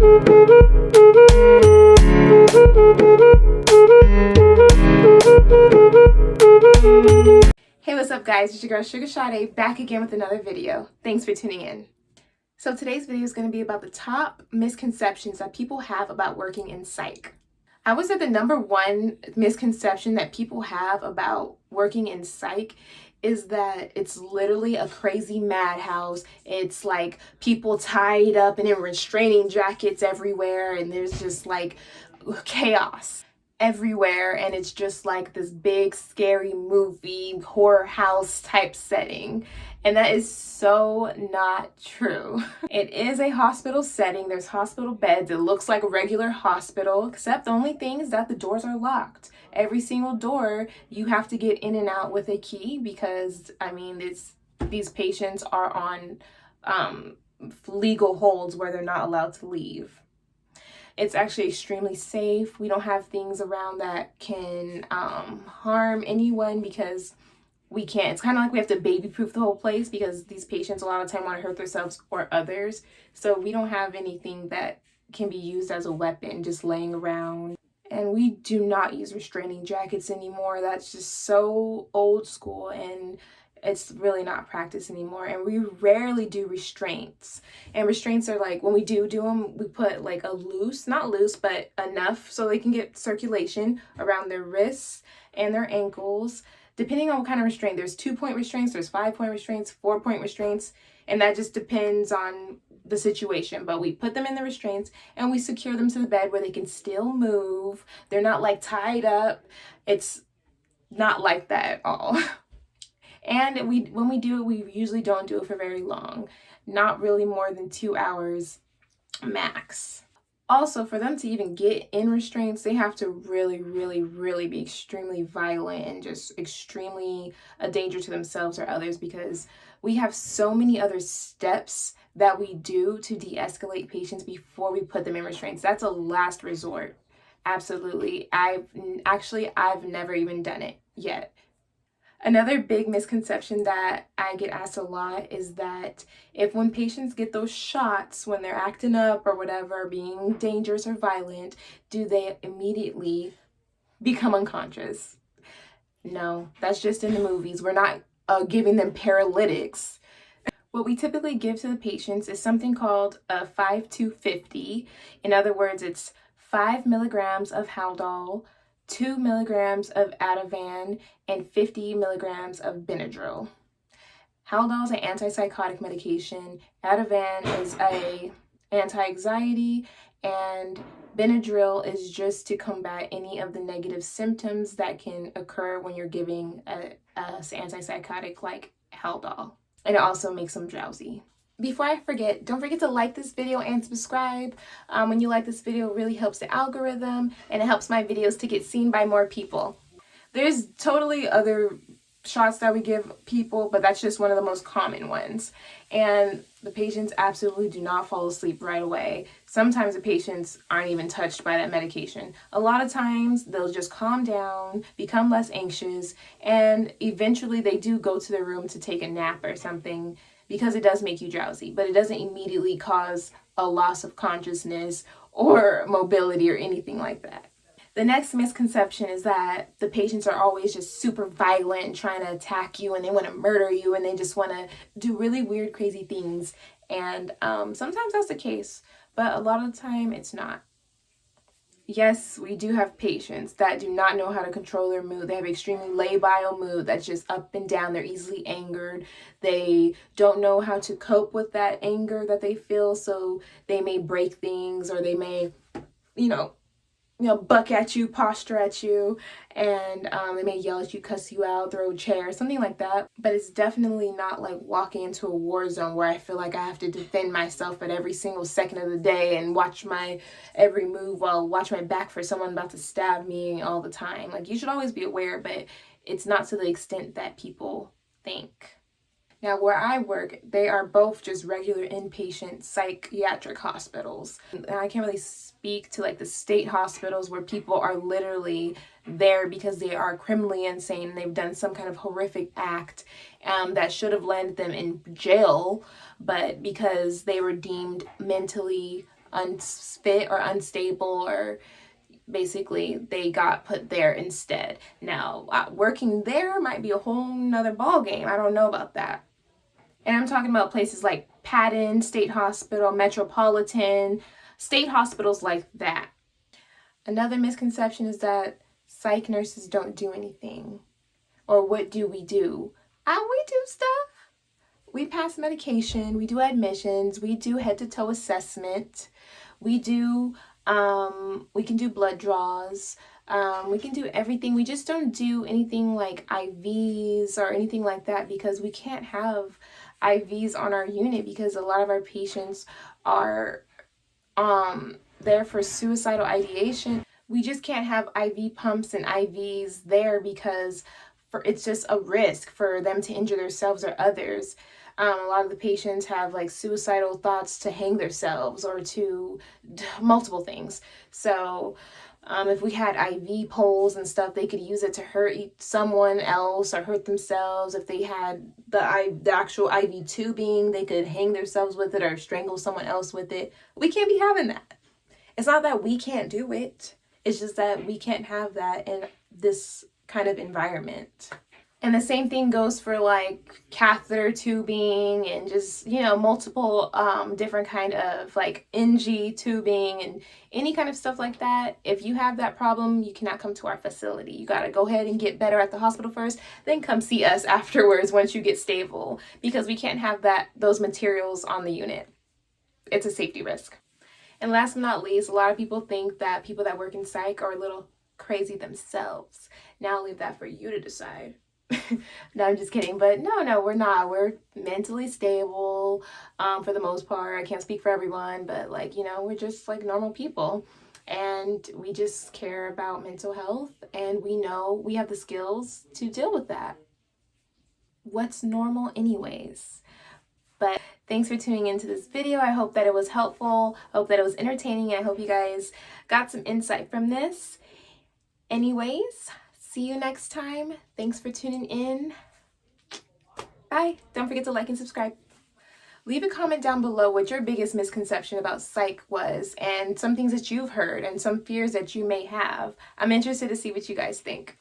Hey, what's up guys? It's your girl Sugar Sade back again with another video. Thanks for tuning in. So today's video is going to be about the top misconceptions that people have about working in psych. I would say the number one misconception that people have about working in psych is that it's literally a crazy madhouse. It's like people tied up and in restraining jackets everywhere, and there's just like chaos everywhere, and it's just like this big scary movie horror house type setting. And that is so not true. It is a hospital setting. There's hospital beds. It looks like a regular hospital, except the only thing is that the doors are locked. Every single door you have to get in and out with a key because, I mean, these patients are on legal holds where they're not allowed to leave. It's actually extremely safe. We don't have things around that can harm anyone because we can't. It's kind of like we have to baby-proof the whole place because these patients a lot of the time want to hurt themselves or others. So we don't have anything that can be used as a weapon just laying around. And we do not use restraining jackets anymore. That's just so old school, and it's really not practiced anymore. And we rarely do restraints. And restraints are like, when we do them, we put like a loose, not loose, but enough so they can get circulation around their wrists and their ankles. Depending on what kind of restraint, there's 2-point restraints, there's 5-point restraints, 4-point restraints, and that just depends on the situation. But we put them in the restraints and we secure them to the bed where they can still move. They're not like tied up. It's not like that at all. And when we do it, we usually don't do it for very long. Not really more than 2 hours max. Also, for them to even get in restraints, they have to really, really, really be extremely violent and just extremely a danger to themselves or others, because we have so many other steps that we do to de-escalate patients before we put them in restraints. That's a last resort. Absolutely. I've never even done it yet. Another big misconception that I get asked a lot is that when patients get those shots, when they're acting up or whatever, being dangerous or violent, do they immediately become unconscious? No, that's just in the movies. We're not giving them paralytics. What we typically give to the patients is something called a 5-2-50. In other words, it's 5 milligrams of Haldol, 2 milligrams of Ativan, and 50 milligrams of Benadryl. Haldol is an antipsychotic medication. Ativan is an anti-anxiety, and Benadryl is just to combat any of the negative symptoms that can occur when you're giving an antipsychotic like Haldol. And it also makes them drowsy. Before I forget, don't forget to like this video and subscribe. When you like this video, it really helps the algorithm and it helps my videos to get seen by more people. There's totally other shots that we give people, but that's just one of the most common ones. And the patients absolutely do not fall asleep right away. Sometimes the patients aren't even touched by that medication. A lot of times they'll just calm down, become less anxious, and eventually they do go to their room to take a nap or something, because it does make you drowsy, but it doesn't immediately cause a loss of consciousness or mobility or anything like that. The next misconception is that the patients are always just super violent and trying to attack you, and they want to murder you, and they just want to do really weird, crazy things. And sometimes that's the case, but a lot of the time it's not. Yes, we do have patients that do not know how to control their mood. They have extremely labile mood that's just up and down. They're easily angered. They don't know how to cope with that anger that they feel, so they may break things, or they may, buck at you, posture at you, and they may yell at you, cuss you out, throw a chair, something like that. But it's definitely not like walking into a war zone where I feel like I have to defend myself at every single second of the day and watch my every move while watch my back for someone about to stab me all the time. Like, you should always be aware, but it's not to the extent that people think. Now, where I work, they are both just regular inpatient psychiatric hospitals. And I can't really speak to like the state hospitals where people are literally there because they are criminally insane and they've done some kind of horrific act that should have landed them in jail, but because they were deemed mentally unfit or unstable, or basically they got put there instead. Now, working there might be a whole nother ballgame. I don't know about that. And I'm talking about places like Patton State Hospital, Metropolitan, state hospitals like that. Another misconception is that psych nurses don't do anything. Or what do? We do stuff. We pass medication, we do admissions, we do head-to-toe assessment, we can do blood draws, we can do everything. We just don't do anything like IVs or anything like that, because we can't have IVs on our unit because a lot of our patients are there for suicidal ideation. We just can't have IV pumps and IVs there because it's just a risk for them to injure themselves or others. A lot of the patients have like suicidal thoughts to hang themselves or to multiple things. So if we had IV poles and stuff, they could use it to hurt someone else or hurt themselves. If they had the actual IV tubing, they could hang themselves with it or strangle someone else with it. We can't be having that. It's not that we can't do it. It's just that we can't have that in this kind of environment. And the same thing goes for like catheter tubing and just, multiple different kind of like NG tubing and any kind of stuff like that. If you have that problem, you cannot come to our facility. You got to go ahead and get better at the hospital first, then come see us afterwards once you get stable, because we can't have those materials on the unit. It's a safety risk. And last but not least, a lot of people think that people that work in psych are a little crazy themselves. Now I'll leave that for you to decide. No, I'm just kidding. But no, we're not. We're mentally stable for the most part. I can't speak for everyone, but we're just like normal people. And we just care about mental health, and we know we have the skills to deal with that. What's normal anyways? But thanks for tuning into this video. I hope that it was helpful. I hope that it was entertaining. I hope you guys got some insight from this. Anyways, see you next time. Thanks for tuning in. Bye. Don't forget to like and subscribe. Leave a comment down below what your biggest misconception about psych was, and some things that you've heard and some fears that you may have. I'm interested to see what you guys think.